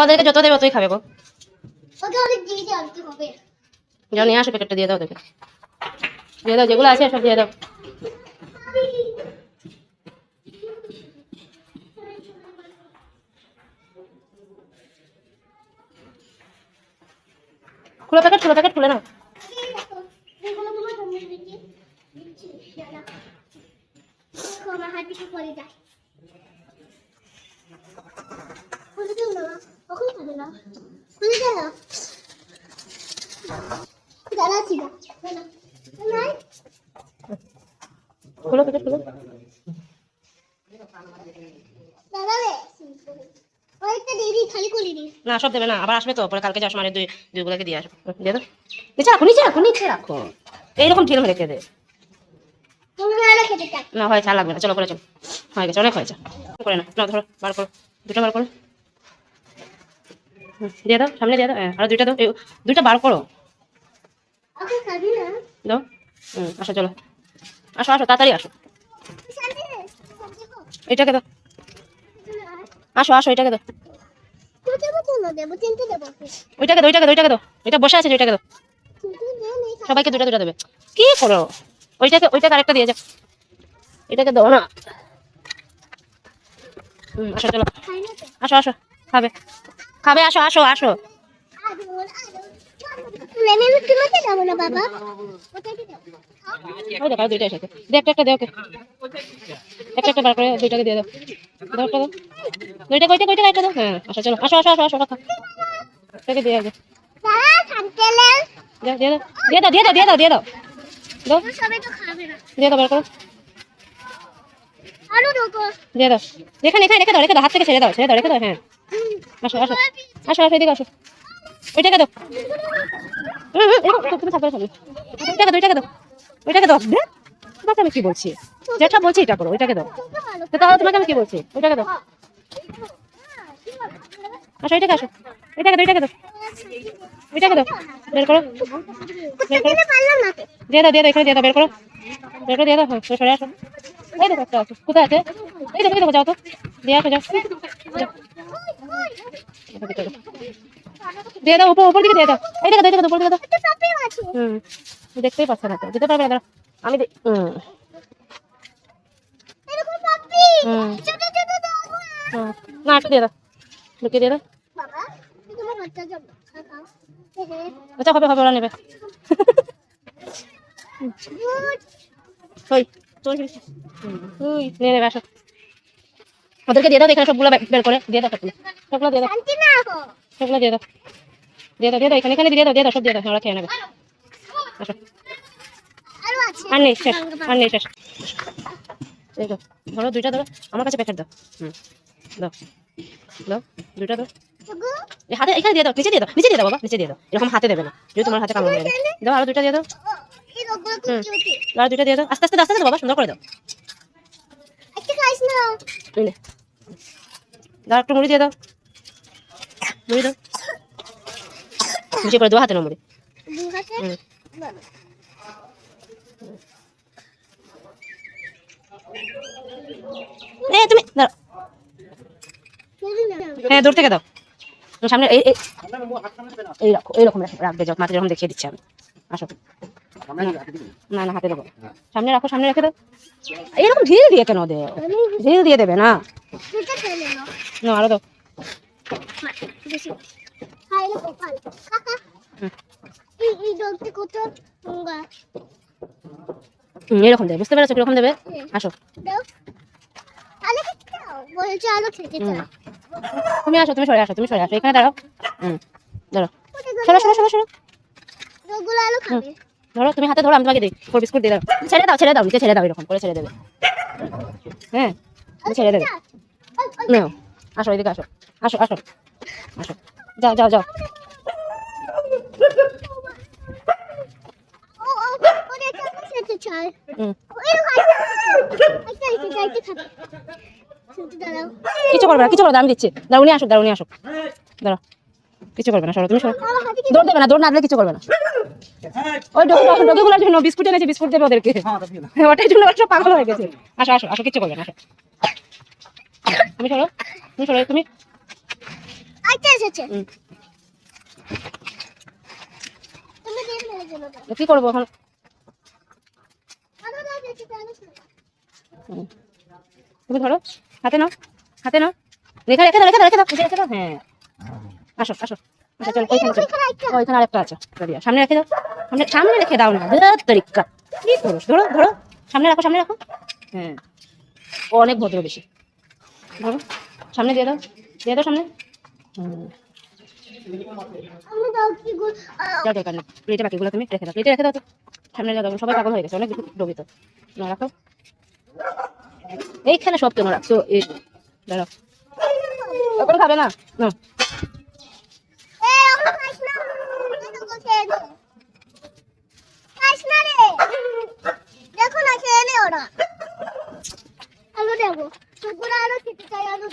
ওদেরকে যত দেবে ততই খাবে গো। যাও নিয়ে আসো, প্যাকেটটা দিয়ে দাও ওদেরকে, দিয়ে দাও, যেগুলো আছে সব দিয়ে দাও। খুলো প্যাকেট, খুলো প্যাকেট, খুলে নাও। খুলো প্যাকেট, খুলো। না সব দেবে না, আবার আসবে তো, পরে কালকে যাওয়ার সময় দুইগুলোকে দিয়ে আসবো। দিয়ে দাও, নিচে রাখো, নিচে রাখো, নিচে রাখো, এইরকম ঢিল রেখে দে। না হয়েছে, আর লাগবে না, চলো করে চলো, হয়ে গেছে, অনেক হয়েছে। করে না, না ধরো, বার করো, দুটো বার করো, দিয়ে দাও, সামনে দিয়ে দাও, আরো দুইটা দাও, দুইটা বার করো, দাও। আসো, চলো, আসো, আসো, তাড়াতাড়ি আসো, এটাকে দাও, আসো, আসো, এটাকে দাও, ওইটাকে দাও, ওইটাকে দাও, ওইটাকে দাও, এটা বসে আছে, ওইটাকে দাও, সবাইকে দুটা দুটা দেবে, কি করো, ওইটাকে, ওইটাকে আরেকটা দিয়ে যাও, এটাকে দাও না। আসো, চলো, আসো, আসো, খাবে, খাবে, আসো, আসো, আসো, দুইটা এসেছে, একটা একটা দেও, একটা একটা বার করে দুইটাকে দিয়ে দাও, দাও একটা দাও, দুইটা কইটা কইটা একটা দাও। হ্যাঁ, আসো, চলো, আসো, আসো, আসো, আসো, রাখো, এটাকে দিয়ে দাও, দিয়ে দাও, দিয়ে দাও, দিয়ে দাও, দিয়ে দাও, দিয়ে দাও, দাও, দিয়ে দাও, বার করো, দিয়ে দাও, এখানে, এখানে রেখে দাও, রেখে দাও, হাত থেকে ছেড়ে দাও, ছেড়ে দাও, রেখে দাও। হ্যাঁ, আসো, আসো, আসো, আসো, এদিকে আসো, ওইটাকে দাও, তুমি থাকবে, ওইটাকে দাও, ওইটাকে দাও, ওইটাকে দাও, তোমাকে আমি কি বলছি, যেটা বলছি এটা করো, ওইটাকে দাও, তাহলে তোমাকে আমি কি বলছি, ওইটাকে দাও, আসো, ওইটাকে, আসো, ওইটাকে দাও, ওইটাকে দাও, ওইটাকে দাও, বের করো, বের করো, দিয়ে দাও, দিয়ে দাও, এখানে দিয়ে দাও, বের করো, বের করে দিয়ে দাও, সরে আসো, এই দেখো একটা আছে, কোথায় আছে, এই দেখো, এই দেখো, যাও তো, দিয়ে আসো, যাও, দিয়ে দাও, উপর দিকে দিয়ে দাও, এই দেখো, এই দেখো, উপর দিকে দাও, দেখতেই পাচ্ছ না তো, যেতে পারবে না, আমি না, একটু দিয়ে দাও, লুকিয়ে দিয়ে দাও, আচ্ছা, হবে, হবে, ওরা নেবে, নিয়ে নেবে, আসো, ওদেরকে দিয়ে দাও, এখানে সবগুলো বের করে দিয়ে দাও, সবগুলো দিয়ে দাও, সবগুলো দিয়ে দাও, দিয়ে দাও, দিয়ে দাও, এখানে, এখানে দিয়ে দাও, দিয়ে দাও, সব দিয়ে দাও, ওরা খেয়ে নেবে, আসো, আর নেই, শেষ, আর নেই, শেষ, এই তো, ধরো, দুইটা ধরো, আমার কাছে প্যাকেট দাও, দাও, দাও, দুইটা দাও, হাতে, এখানে দিয়ে দাও, নিচে দিয়ে দাও, নিচে দিয়ে দাও বাবা, নিচে দিয়ে দাও, এরকম হাতে দেবে না, যদি তোমার হাতে কামড় দেবে, দাও, আরো দুইটা দিয়ে দাও, আরো দুইটা দিয়ে দাও, আস্তে আস্তে, আস্তে আস্তে বাবা, সুন্দর করে দাও, দাও, একটু মুড়ি দিয়ে দাও, মুড়ি দাও, বেশি করে, দু হাতে নাও মুড়ি, তুমি দাও, হ্যাঁ, দূর থেকে দাও, সামনে, এইরকম রাখবে, যাও, মাটি যখন দেখিয়ে দিচ্ছি আমি, আসো, না না, হাতে দেবো, সামনে রাখো, সামনে রেখে দাও, এরকম ঢিল দিয়ে কেন দে, ঢিল দিয়ে দেবে না, না, আরো দাও, এরকম দেবে, বুঝতে পেরেছো কিরকম দেবে, আসো, তুমি আসো, তুমি সরে আসো, তুমি সরে আসো, এখানে দাঁড়াও, ধরো, সরো, সরো, সরো, সরো, ধরো, তুমি হাতে ধরো, আমি তোমাকে দিই, বিস্কুট দিয়ে দাও, ছেড়ে দাও, ছেড়ে দাও, নিচে ছেড়ে দাও, এরকম করে ছেড়ে দেবে, হ্যাঁ, ছেড়ে দেবে, নাও, আসো, এদিকে আসো, আসো, আসো, আসো, যাও, যাও, যাও, কিছু করবে না, কিছু করবে না, আমি দিচ্ছি, দাঁড়ুনি আসো, দাঁড়ুনি আসো, দাঁড়াও, কিছু করবে না, সরো, তুমি সরো, দৌড় দেবে না, দৌড় না দিলে কিছু করবে না, ওই ডগিগুলোর জন্য বিস্কুট এনেছি, বিস্কুট দেবে ওদেরকে, ওটাই জন্য সব পাগল হয়ে গেছে, আসো, আসো, আসো, কিছু করবে না, আসো, তুমি সরো, তুমি সরো, তুমি আইতে এসেছে হুম। তুমি দিয়ে মেরে দিল না কি করবো এখন? আরো দাও দেখি জানো হুম। তুমি ধরো, হাতে নাও, হাতে নাও, রেখে রেখে দাও, রেখে দাও, রেখে দাও, রেখে দাও, হ্যাঁ। আসো আসো, আচ্ছা চলো, ওইখানে চলো। ওইখানে আরেকটা আছে, দিয়া সামনে রেখে দাও, সামনে সামনে রেখে দাও না, ধর তরিকা কি করো, ধরো ধরো, সামনে রাখো, সামনে রাখো, হ্যাঁ। ও অনেক ভদ্র বেশি, ধরো সামনে দিয়ে দাও সামনে। হুম। আমি দাও কি গুল যাও দরকার নেই, প্লেটে বাকিগুলো তুমি রেখে দাও, প্লেটে রেখে দাও তো, সামনে যাও, সবাই পাগল হয়ে গেছে, অনেক ডোবিত না, রাখো এইখানে সব কেন রাখছো, এই দাঁড়াও, এখন খাবে না, না এই আমরা খাইছ না এটা বসে দে খাইছ না রে দেখো না খেলে ওরা আলু দেবো সুগুড়া আলু খেতে চাই আলু